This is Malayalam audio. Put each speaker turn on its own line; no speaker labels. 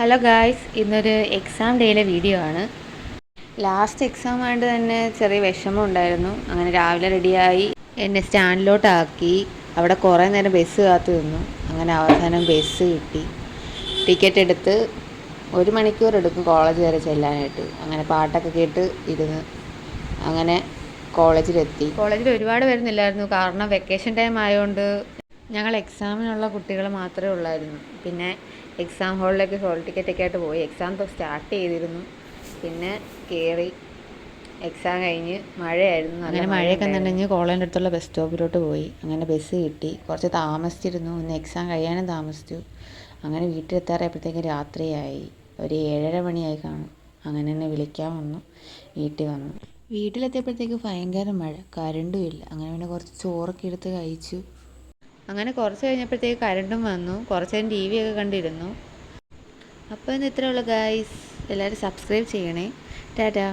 ഹലോ ഗായ്സ്, ഇന്നൊരു എക്സാം ഡേയിലെ വീഡിയോ ആണ്. ലാസ്റ്റ് എക്സാം ആയതുകൊണ്ട് തന്നെ ചെറിയ വിഷമം ഉണ്ടായിരുന്നു. അങ്ങനെ രാവിലെ റെഡിയായി എന്നെ സ്റ്റാൻഡിലോട്ടാക്കി. അവിടെ കുറേ നേരം ബസ് കാത്തു നിന്നു. അങ്ങനെ അവസാനം ബസ് കിട്ടി. ടിക്കറ്റ് എടുത്ത് 1 മണിക്കൂർ എടുക്കും കോളേജ് വരെ ചെല്ലാനായിട്ട്. അങ്ങനെ പാട്ടൊക്കെ കേട്ട് ഇരുന്ന് അങ്ങനെ കോളേജിലെത്തി. കോളേജിൽ ഒരുപാട് വരുന്നില്ലായിരുന്നു, കാരണം വെക്കേഷൻ ടൈം ആയതുകൊണ്ട് ഞങ്ങൾ എക്സാമിനുള്ള കുട്ടികൾ മാത്രമേ ഉള്ളായിരുന്നു. പിന്നെ എക്സാം ഹാളിലേക്ക് ഹോൾ ടിക്കറ്റൊക്കെ ആയിട്ട് പോയി. എക്സാം സ്റ്റാർട്ട് ചെയ്തിരുന്നു. പിന്നെ കയറി എക്സാം കഴിഞ്ഞ് മഴയായിരുന്നു. അങ്ങനെ മഴയൊക്കെ നനഞ്ഞ് കോളേജിൻ്റെ അടുത്തുള്ള ബസ് സ്റ്റോപ്പിലോട്ട് പോയി. അങ്ങനെ ബസ് കിട്ടി. കുറച്ച് താമസിച്ചിരുന്നു. ഇന്ന് എക്സാം കഴിയാനും താമസിച്ചു. അങ്ങനെ വീട്ടിലെത്താറായപ്പോഴത്തേക്കും രാത്രിയായി. ഒരു 7:30 മണിയായി കാണും. അങ്ങനെ എന്നെ വിളിക്കാൻ വന്നു. വീട്ടിൽ വന്നു. വീട്ടിലെത്തിയപ്പോഴത്തേക്ക് ഭയങ്കര മഴ, കരണ്ടും ഇല്ല. അങ്ങനെ പിന്നെ കുറച്ച് ചോറൊക്കെ എടുത്ത് കഴിച്ചു. അങ്ങനെ കുറച്ച് കഴിഞ്ഞപ്പോഴത്തേക്ക് കരണ്ടും വന്നു. കുറച്ച് നേരം TV ഒക്കെ കണ്ടിരുന്നു. അപ്പോൾ ഇന്ന് ഇത്രയേ ഉള്ളൂ ഗൈസ്. എല്ലാവരും സബ്സ്ക്രൈബ് ചെയ്യണേ. ടാറ്റാ.